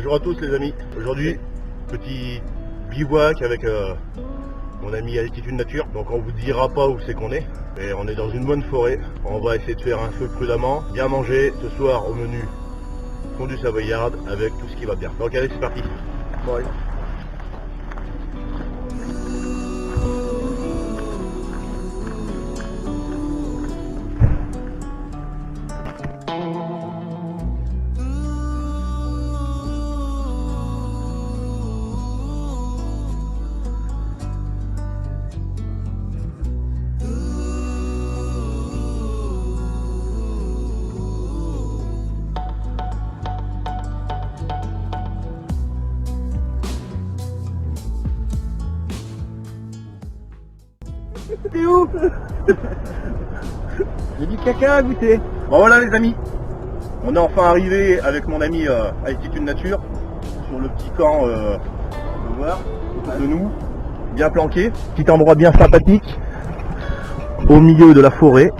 Bonjour à tous les amis. Aujourd'hui, petit bivouac avec mon ami Altitude Nature. Donc on vous dira pas où c'est qu'on est. Et on est dans une bonne forêt. On va essayer de faire un feu prudemment. Bien manger ce soir au menu fondue savoyarde avec tout ce qui va bien. Donc allez, c'est parti. Bon, allez. T'es où? J'ai du caca à goûter. Bon voilà les amis, on est enfin arrivé avec mon ami Altitude Nature sur le petit camp, on peut voir, autour de nous, bien planqué, petit endroit bien sympathique, au milieu de la forêt.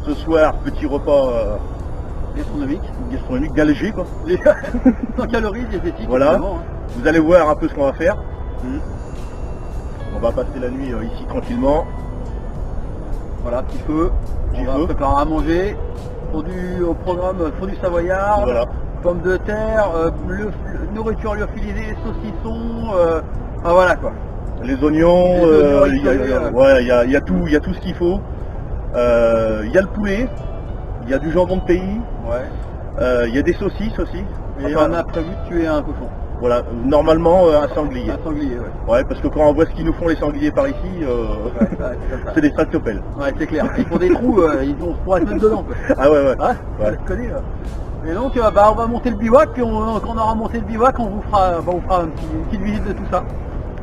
Ce soir, petit repas gastronomique bien léger quoi. Sans calories, diététique. Voilà, Hein. vous allez voir un peu ce qu'on va faire. On va passer la nuit ici tranquillement. Voilà, petit feu. Petit On feu. va préparer à manger. Au programme fondue savoyarde, Voilà. pommes de terre, nourriture lyophilisée, saucisson, voilà quoi. Les oignons, Les oignons il y a tout ce qu'il faut. Il y a le poulet, il y a du jambon de pays, Ouais. il y a des saucisses aussi. Et Enfin, on a prévu de tuer un cochon. voilà, normalement un sanglier. Un sanglier, ouais. Ouais, parce que quand on voit ce qu'ils nous font les sangliers par ici, Ouais, c'est comme ça. c'est des tractopelles. Ouais, c'est clair. Ils font des trous, on pourrait se mettre dedans quoi. Ah ouais, ouais. Ouais, je connais là. Et donc on va monter le bivouac, puis quand on aura monté le bivouac, on vous fera une petite visite de tout ça.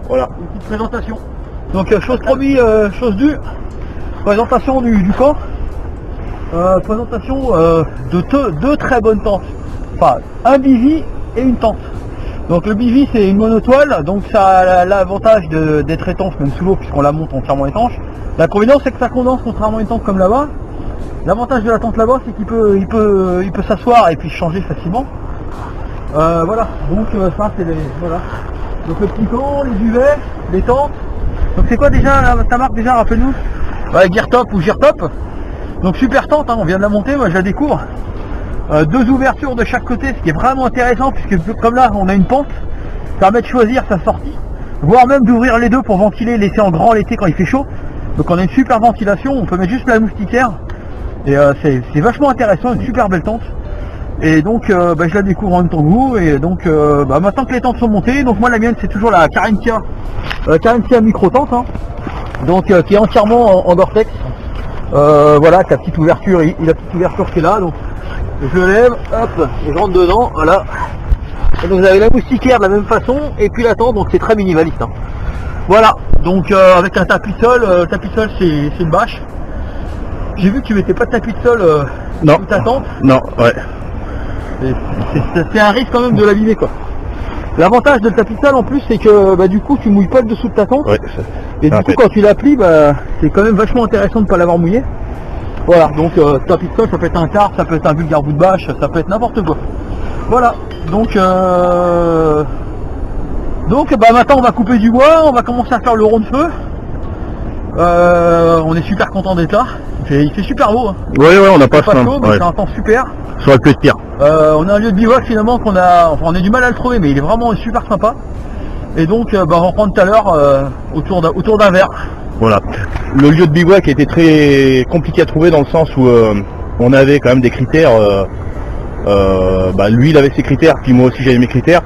Voilà. Une petite présentation. Donc chose promis, chose due. Présentation du camp. Présentation de deux très bonnes tentes. Enfin, un bivy et une tente. Donc le bivy c'est une monotoile, donc ça a l'avantage d'être étanche même sous l'eau puisqu'on la monte entièrement étanche. L'inconvénient c'est que ça condense contrairement à une tente comme là-bas. L'avantage de la tente là-bas c'est qu'il peut s'asseoir et puis changer facilement. Voilà, donc ça c'est les. Voilà. Donc le petit camp, les duvets, les tentes. Donc c'est quoi déjà ta marque déjà, rappelle-nous? Ouais, Geartop ou Geartop. Donc super tente, hein, on vient de la monter, moi je la découvre. Deux ouvertures de chaque côté, ce qui est vraiment intéressant puisque comme là on a une pente, ça permet de choisir sa sortie, voire même d'ouvrir les deux pour ventiler, laisser en grand l'été quand il fait chaud. Donc on a une super ventilation, on peut mettre juste la moustiquaire et c'est vachement intéressant, une super belle tente. Et donc je la découvre en même temps que vous, et donc maintenant que les tentes sont montées, donc moi la mienne c'est toujours la Carinthia micro tente, hein, donc qui est entièrement en Gore-Tex. Voilà, avec la petite ouverture, la petite ouverture qui est là, donc je le lève, hop, et je rentre dedans, voilà. Et donc vous avez la moustiquaire de la même façon, et puis la tente, donc c'est très minimaliste. Hein. Voilà, donc avec un tapis de sol, c'est une bâche. J'ai vu que tu mettais pas de tapis de sol Non. sous ta tente. Non, ouais. C'est un risque quand même de l'abîmer quoi. L'avantage de le tapis de sol en plus c'est que du coup tu mouilles pas le dessous de ta tente. Ouais, et du coup quand tu l'applies c'est quand même vachement intéressant de ne pas l'avoir mouillé. Voilà, donc tapis de sol ça peut être un tarp, ça peut être un vulgaire bout de bâche, ça peut être n'importe quoi. Voilà, donc maintenant on va couper du bois, on va commencer à faire le rond de feu. On est super content d'être là. Il fait super beau. Hein. Ouais, on n'a pas Pas faim. chaud, mais Ouais. c'est un temps super. Ça aurait pu être pire. On a un lieu de bivouac finalement on a du mal à le trouver, mais il est vraiment super sympa. Et donc on va reprendre tout à l'heure autour d'un verre. Voilà. Le lieu de bivouac a été très compliqué à trouver dans le sens où on avait quand même des critères. Lui il avait ses critères, puis moi aussi j'avais mes critères.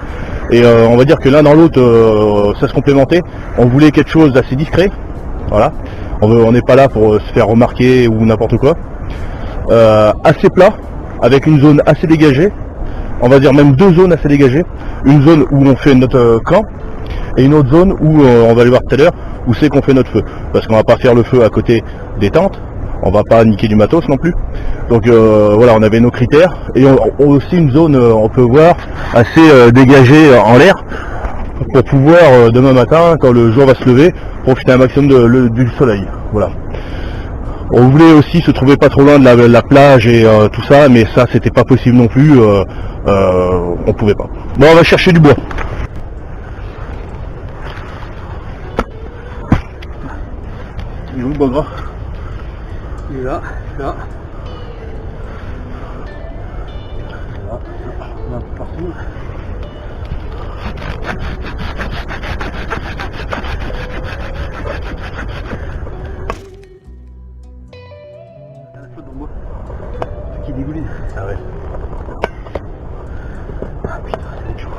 Et on va dire que l'un dans l'autre ça se complémentait. On voulait quelque chose d'assez discret. Voilà. On n'est pas là pour se faire remarquer ou n'importe quoi. Assez plat, avec une zone assez dégagée. On va dire même deux zones assez dégagées. Une zone où on fait notre camp et une autre zone où on va aller voir tout à l'heure où c'est qu'on fait notre feu. Parce qu'on va pas faire le feu à côté des tentes. On va pas niquer du matos non plus. Donc voilà, on avait nos critères et on aussi une zone, on peut voir, assez dégagée en l'air. pour pouvoir demain matin, quand le jour va se lever, profiter un maximum du soleil. Voilà. On voulait aussi se trouver pas trop loin de la plage et tout ça, mais ça c'était pas possible non plus, on pouvait pas. Bon, on va chercher du bois. Il est où le bois gras? Il est là, là. Là, on a un peu partout. Qui dégouline. Ah ouais. Ah putain, c'est chaud.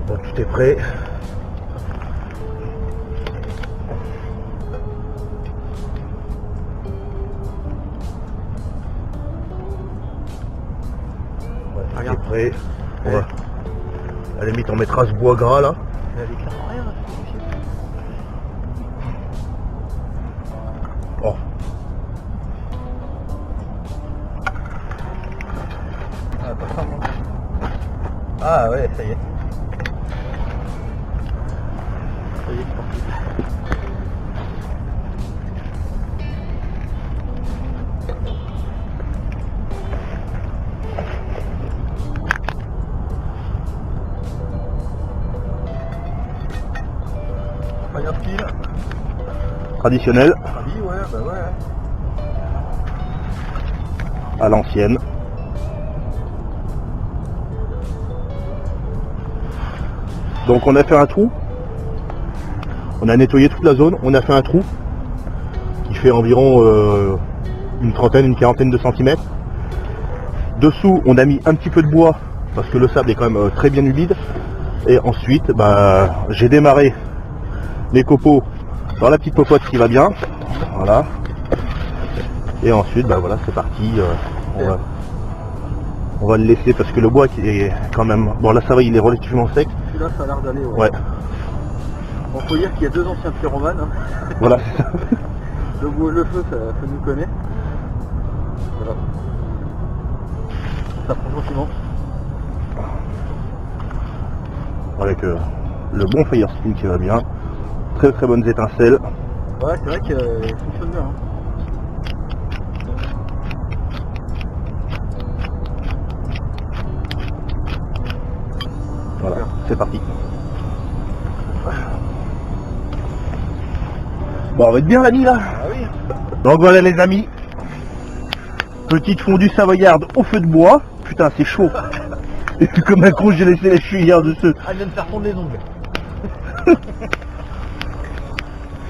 Bon, tout est prêt. Ouais, tout est prêt. On va. À la limite, on mettra ce bois gras là. Il y a des clairs en rien, là, c'est possible. Oh. Ah, pas ça, moi. Ah ouais, ça y est. Ça y est, c'est parti. Fire steel. Traditionnel, Ah oui, ouais, bah ouais. à l'ancienne. Donc on a fait un trou. On a nettoyé toute la zone. On a fait un trou qui fait environ une trentaine, une quarantaine de centimètres. Dessous, on a mis un petit peu de bois parce que le sable est quand même très bien humide. Et ensuite, bah, j'ai démarré les copeaux dans la petite popote qui va bien. Voilà. Et ensuite, bah voilà, c'est parti. On va le laisser parce que le bois qui est quand même. Bon là ça va, il est relativement sec. Celui-là, ça a l'air d'aller, ouais. Ouais. On peut dire qu'il y a deux anciens pyromanes. Hein. Voilà. Le bois et le feu, ça nous connaît. Voilà. Ça prend gentiment. Avec le bon fire spin qui va bien. Très très bonnes étincelles. Ouais, c'est vrai qu'il fonctionne bien. Hein. Voilà, c'est parti. Bon, on va être bien la nuit là. Ah oui. Donc voilà les amis. Petite fondue savoyarde au feu de bois. Putain, c'est chaud. Et puis comme un con, j'ai laissé les cuillères dessus. Ah, elle vient de faire fondre les ongles.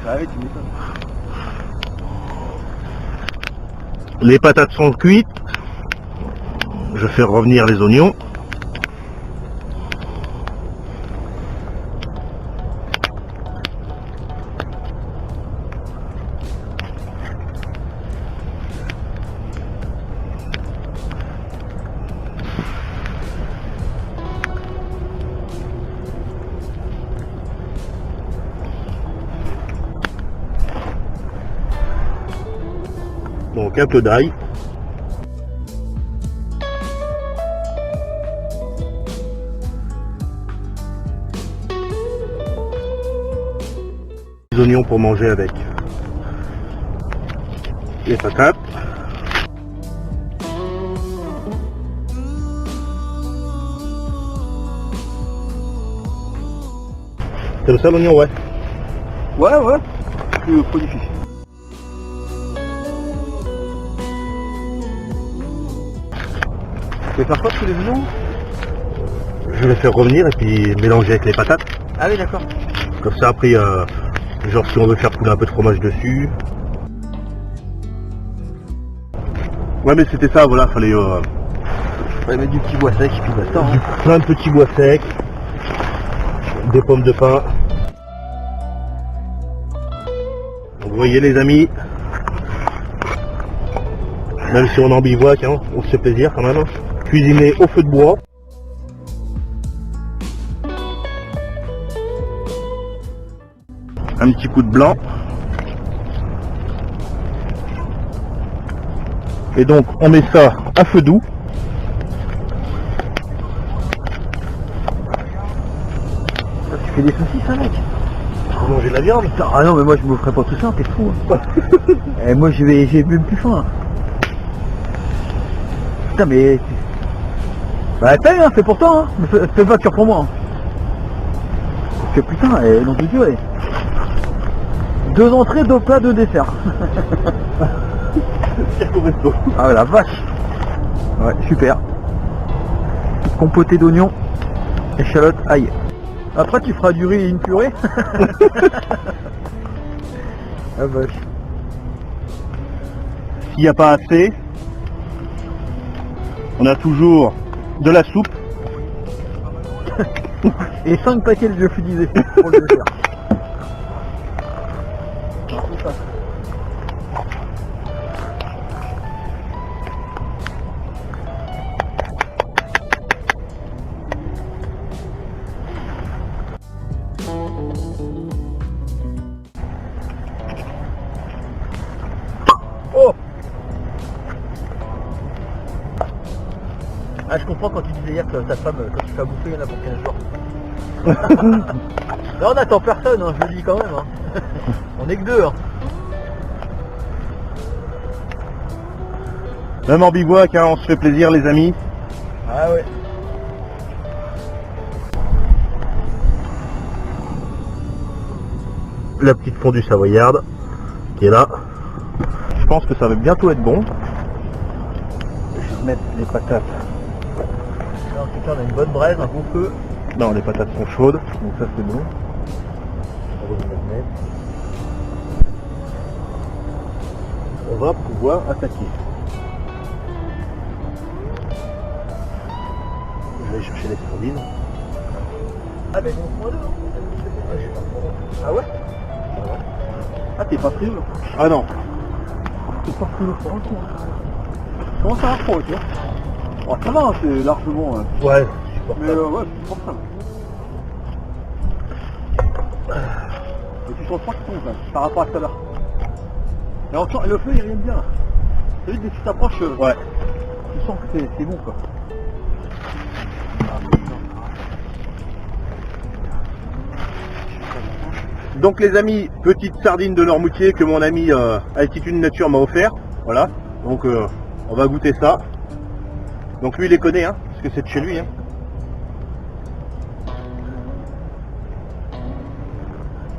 Ah oui, tu m'étonnes. Les patates sont cuites. Je fais revenir les oignons. Donc un peu d'ail. Les oignons pour manger avec. Les patates. C'est le seul oignon, ouais. Ouais, ouais. C'est trop difficile. Tu veux faire quoi tous les oignons? Je vais faire revenir et puis mélanger avec les patates. Ah oui, d'accord. Comme ça après, genre si on veut faire couler un peu de fromage dessus. Ouais mais c'était ça, voilà, fallait Mettre du petit bois sec et puis basta. Hein. plein de petits bois secs, des pommes de pin. Donc vous voyez les amis, même si on est en bivouac, hein, on se fait plaisir quand même. Cuisiner au feu de bois. Un petit coup de blanc. Et donc on met ça à feu doux. Tu fais des saucisses, hein, mec? Pour manger de la viande. Ah non, mais moi je me ferai pas tout ça, t'es fou. Hein. Et moi j'ai même plus faim. Putain, mais. Bah, t'as hein, fais pour toi, hein. Fais pas que pour moi. Hein. Parce que putain, non de Dieu, 2 entrées, 2 plats, 2 desserts. Ah la vache. Ouais, super. Compoté d'oignons, échalotes, ail. Après tu feras du riz et une purée. Ah vache. S'il n'y a pas assez, on a toujours de la soupe. Et 5 paquets de lyophilisés pour le dessert. Oh! Ah, je comprends quand tu disais hier que ta femme, quand tu fais à bouffer, il y en a pour 15 jours. Là, on n'attend personne, hein, je le dis quand même. Hein. On est que 2. Hein. Même en bivouac, hein, on se fait plaisir les amis. Ah ouais. La petite fondue savoyarde qui est là. Je pense que ça va bientôt être bon. Je vais mettre les patates. Là, en tout cas, on a une bonne braise, un bon feu. Non, les patates sont chaudes, donc ça c'est bon. On va pouvoir attaquer. Je vais aller chercher les sardines. Ah, mais bon, moi, ah ouais? Ah, t'es pas pris, là? Ah non. T'es pas pris, là, pour un coup. Comment ça va froid, tu vois? Oh, ça va, c'est largement. Ouais, Mais ouais, c'est supportable. Et tu sens froid qui tombe, par rapport à tout à l'heure. Et en le feu, il rime bien. Là. C'est juste dès que tu t'approches, ouais. tu sens que c'est bon, quoi. Donc les amis, petite sardine de Noirmoutier que mon ami Altitude Nature m'a offert. Voilà, donc on va goûter ça. Donc lui il les connaît, hein, parce que c'est de chez lui. Hein.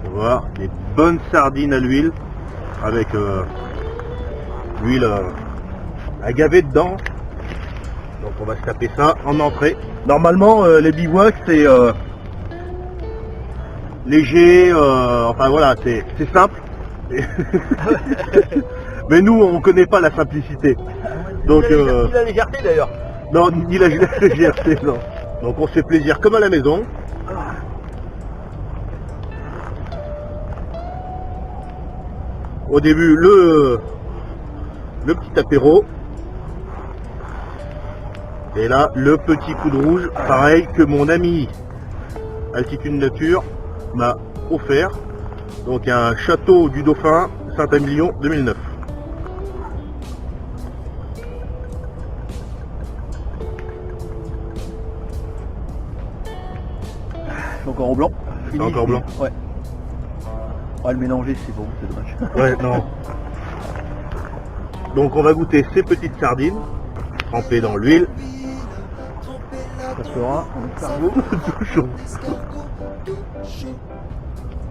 On va voir des bonnes sardines à l'huile, avec l'huile à gaver dedans. Donc on va se taper ça en entrée. Normalement les bivouacs c'est léger, enfin voilà, c'est simple. Mais nous, on connaît pas la simplicité. Donc, Ni la légèreté d'ailleurs. Non, ni la légèreté, non. Donc on se fait plaisir comme à la maison. Au début, le petit apéro. Et là, le petit coup de rouge, pareil que mon ami Altitude Nature m'a offert. Donc un château du Dauphin, Saint-Émilion 2009. C'est encore au blanc. C'est encore blanc. Ouais. On va le mélanger, c'est bon, c'est dommage. Ouais, non. Donc on va goûter ces petites sardines trempées dans l'huile. Ça sera un cerveau. Tout chaud.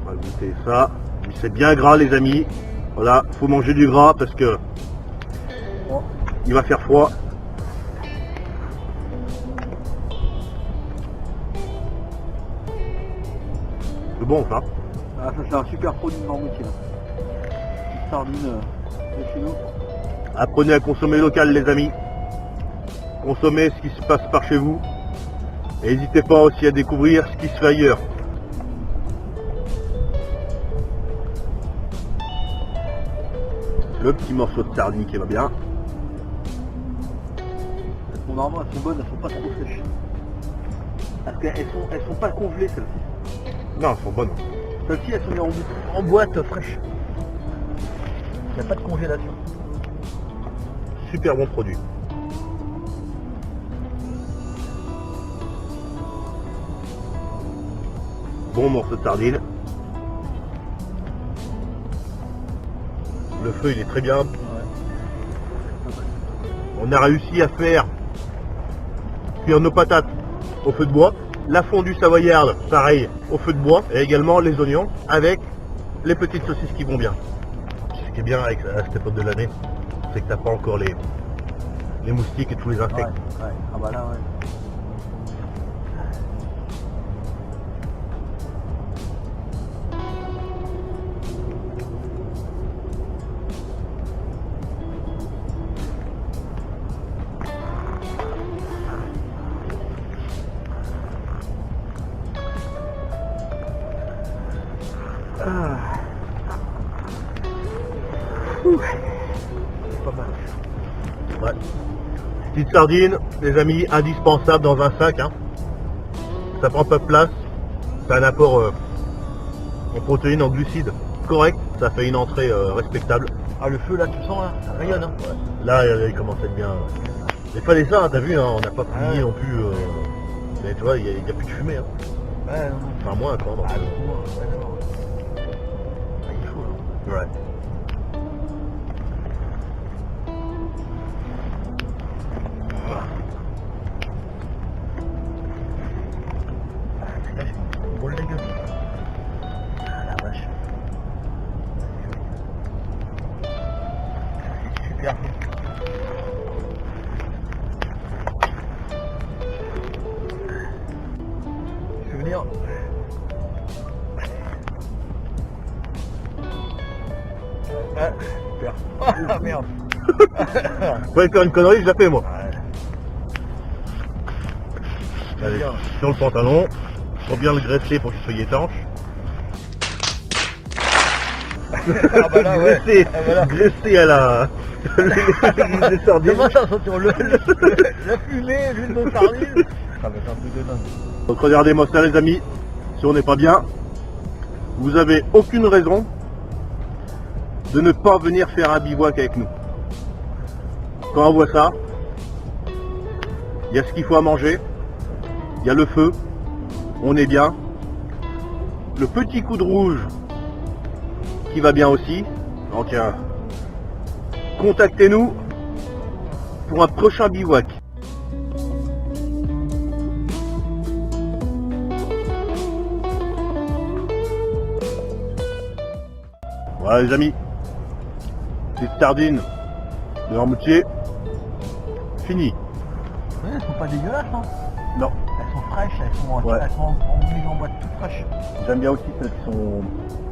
On va goûter ça. C'est bien gras les amis. Voilà, faut manger du gras parce que il va faire froid. C'est bon ça. Ah, ça c'est un super produit de Noirmoutier. Une sardine de chez nous. Apprenez à consommer local les amis. Consommez ce qui se passe par chez vous. Et n'hésitez pas aussi à découvrir ce qui se fait ailleurs. Le petit morceau de sardine qui va bien. Bon, normalement elles sont bonnes, elles sont pas trop sèches. Parce qu'elles sont pas congelées celles-ci. Non, elles sont bonnes. Celles-ci elles sont mises en boîte fraîche. Il n'y a pas de congélation. super bon produit. Bon morceau de sardine. Le feu il est très bien. On a réussi à faire cuire nos patates au feu de bois. La fondue savoyarde, pareil, au feu de bois. Et également les oignons avec les petites saucisses qui vont bien. Ce qui est bien avec à cette époque de l'année, c'est que t'as pas encore les moustiques et tous les insectes. Ouais. Ah bah là, ouais. Pas mal. Ouais. Petite sardine, les amis, indispensable dans un sac. Hein. Ça prend pas de place. C'est un apport en protéines, en glucides correct. Ça fait une entrée respectable. Ah, le feu là, tu sens là, ça rayonne. Hein. Ouais. Là, il commence à être bien. Il fallait ça, hein, t'as vu, hein, on n'a pas plié non plus. Mais tu vois, il n'y a plus de fumée. Hein. Ouais, non. Enfin, moins quoi. Donc, Ouais, d'accord. Ah, il faut là. ouais. Bol de gueule. Ah la vache. C'est super. Souvenir. Ah, super. Ah merde. Faut aller faire une connerie, je la fais moi. Ouais. Allez, Bien. sur le pantalon, faut bien le graisser pour qu'il soit étanche. Ah bah là, ouais. Graisser, Ah bah là. graisser à la... les sardines. Comment ça sent sur la fumée, l'huile de sardine. Ça va être un truc de dingue. Donc regardez-moi ça les amis, si on n'est pas bien, vous avez aucune raison de ne pas venir faire un bivouac avec nous. Quand on voit ça, il y a ce qu'il faut à manger, il y a le feu, on est bien, le petit coup de rouge qui va bien aussi, donc contactez-nous pour un prochain bivouac. Voilà les amis, petite sardine de Armoutier, fini. Ouais, elles sont pas dégueulasses, hein. Non, Elles sont fraîches, Ouais. elles sont en mise en boîte toutes fraîches. j'aime bien aussi celles qui sont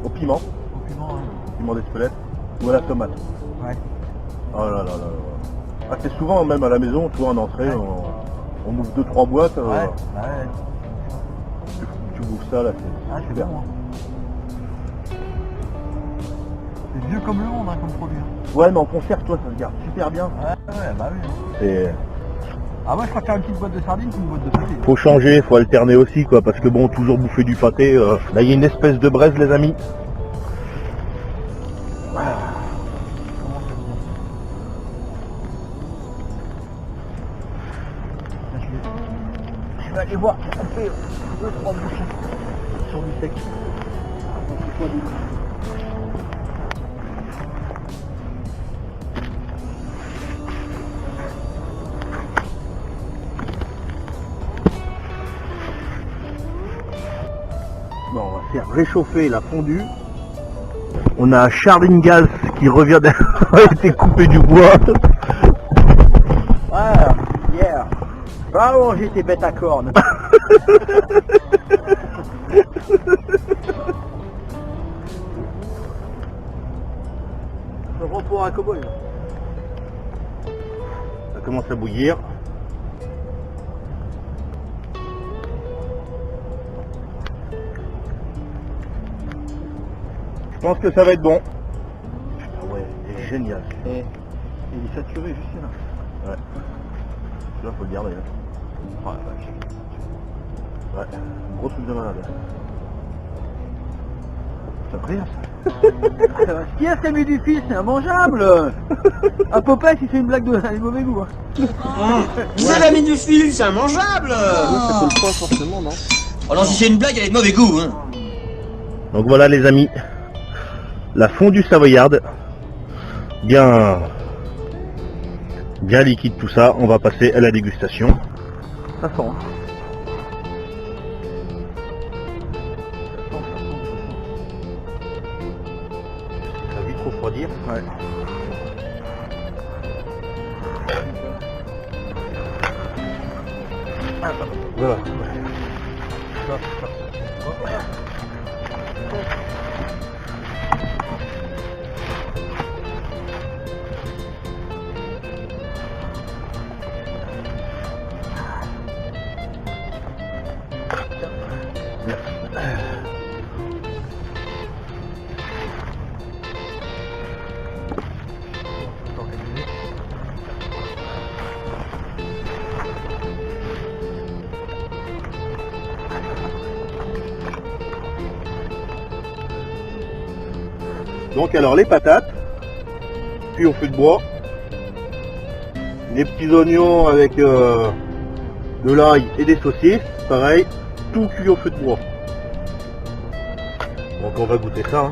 au piment, Au piment, hein. piment d'Espelette, ou à la tomate. Ouais. Oh là là là là. Ah, c'est souvent même à la maison, tu vois, en entrée, Ouais. on ouvre 2-3 boîtes, Ouais. Ouais. tu bouffes ça là, c'est Ah, c'est super. bon, hein. C'est vieux comme le monde, hein, comme produit. Hein. Ouais, mais en conserve, toi, ça se garde super bien. Ouais, bah oui. C'est... Ah, moi, je préfère une petite boîte de sardines qu'une boîte de sardines. Faut changer, faut alterner aussi, quoi, parce que bon, toujours bouffer du pâté, là, il y a une espèce de braise, les amis. Comment ça se dit? Là, je vais aller voir si on fait 2-3 bouchées sur du sec. C'est quoi, du coup? Bon, on va faire réchauffer la fondue. On a Charline Gals qui revient d'avoir été coupé du bois. Ah, yeah. Va manger tes bêtes à cornes. Le repos à cow-boy. Ça commence à bouillir. Je pense que ça va être bon. Ah ouais, c'est génial. Et il est saturé juste là. Ouais. Là, faut le garder. Là. Oh la vache. Ouais, gros truc de malade. Ça brille. Ce qu'il y a, c'est du fils, c'est immangeable. Un Popeye, si c'est une blague de mauvais goût. Hein. C'est l'ami du fil, c'est immangeable. C'est pas forcément, non. Oh non, si c'est une blague, elle est de mauvais goût. Hein. Donc voilà les amis, la fondue savoyarde, bien liquide tout ça, on va passer à la dégustation. Ça sent. Ça va vite refroidir. Ouais. Voilà. Donc alors les patates, puis au feu de bois, les petits oignons avec de l'ail et des saucisses, pareil, tout cuit au feu de bois. Donc on va goûter ça. Hein.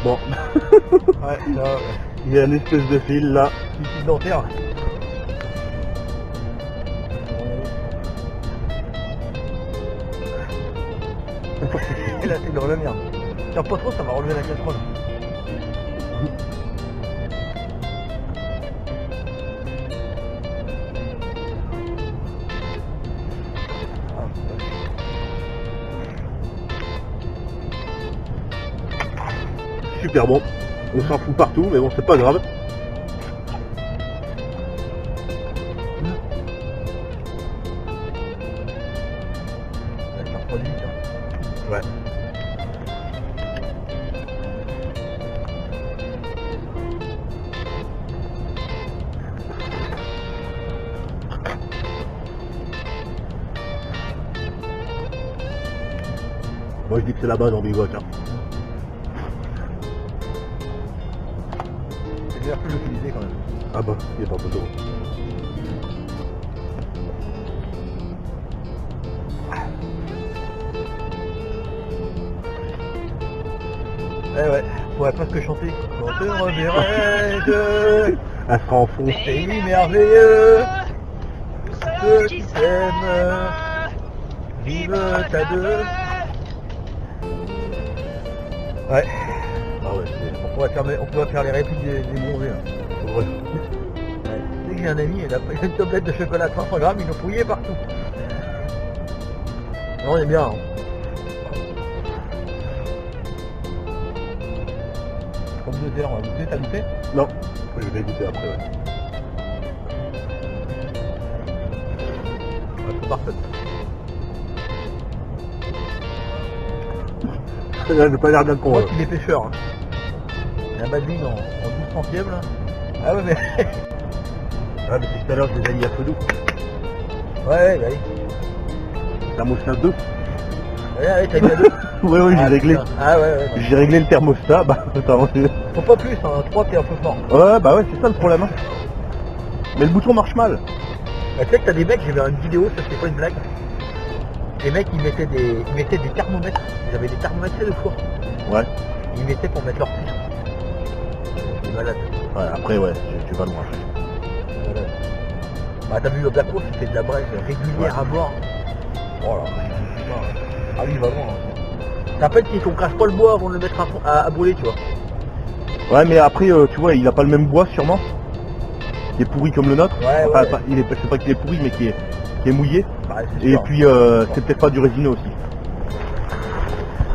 Bon, Ouais, ça, il y a une espèce de fil là. suicide dentaire. Et là, c'est dans la merde. Tiens, pas trop, ça va relever la casserole. Super bon, on s'en fout partout, mais bon c'est pas grave. Ça refroidit, tiens. Ouais. Moi je dis que c'est la base en bivouac. Hein. C'est bien plus l'utiliser quand même. Ah bah, il est pas photo. Eh ouais, on pourrait presque chanter. Quand te reverrai-je, Elle sera en fond. pays merveilleux, ceux qui s'aiment, vivent à deux. Ouais, Ah ouais, c'est on pourrait faire les répliques des bronzés. Là. vrai. Ouais. Tu sais que j'ai un ami, il a pris une tablette de chocolat de 500 grammes, ils l'ont fouillé partout. Non, il est bien. Hein. Comme 2 heures, on va goûter, t'as goûté? Non, je vais goûter après, ouais. Ouais, c'est parfait. Là, j'ai pas l'air d'un con. Moi là. qui est pêcheur. Hein. Il y a un badline en 12 centièmes là. Ah ouais mais... Ah mais tout à l'heure je les ai mis à feu doux. ouais, bah oui. Thermostat 2. Ouais, t'as mis à 2. Oui, j'ai réglé. Putain. Ah ouais. J'ai réglé le thermostat, bah attends. Faut pas plus, hein. 3 t'es un peu fort. Ouais, bah ouais, c'est ça le problème. Hein. Mais le bouton marche mal. Bah, tu sais que t'as des mecs, j'ai vu une vidéo, ça c'est pas une blague. Les mecs ils mettaient des thermomètres. Ils avaient des thermomètres de four. Ouais. Ils mettaient pour mettre leur cuisson. C'est malade. Ouais, après, ouais, tu vas loin. C'est malade. Bah t'as vu le Black Wolf, c'était de la braise régulière à bord. Oh là, putain. Ah oui, il va loin. Hein. Ça rappelle qu'on crache pas le bois avant de le mettre à brûler, tu vois. Ouais, mais après, tu vois, il a pas le même bois sûrement. Qui est pourri comme le nôtre. Ouais, Enfin, ouais. pas- il est, je sais pas qu'il est pourri, mais qui est mouillé. Bah, c'est Et sûr. puis, c'est peut-être pas du résineux aussi.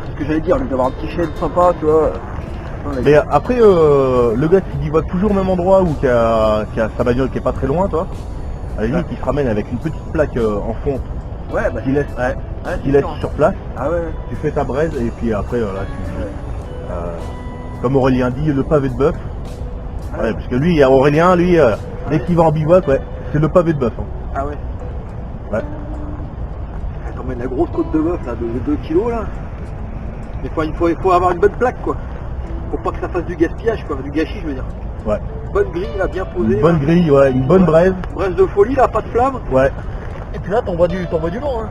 C'est ce que j'allais dire, d'avoir un petit chêne sympa, tu vois. Mais après, le gars qui va toujours au même endroit ou qui a sa bagnole qui est pas très loin, toi, à la limite, il se ramène avec une petite plaque en fond Ouais, bah qu'il laisse, c'est qu'il laisse sûr. sur place. Ah ouais. Tu fais ta braise et puis après, là, comme Aurélien dit, le pavé de bœuf. Ouais, parce que lui, Aurélien, lui, dès qu'il va en bivouac, ouais, c'est le pavé de bœuf. Hein. Ah ouais. Ouais. T'emmènes la grosse côte de bœuf là, de 2 kilos là. Mais il faut avoir une bonne plaque quoi. Faut pas que ça fasse du gaspillage quoi, du gâchis je veux dire. Ouais. Bonne grille là, bien posée. Une bonne grille, ouais, une bonne braise. Braise de folie là, pas de flamme. Ouais. Et puis là t'envoies du long hein.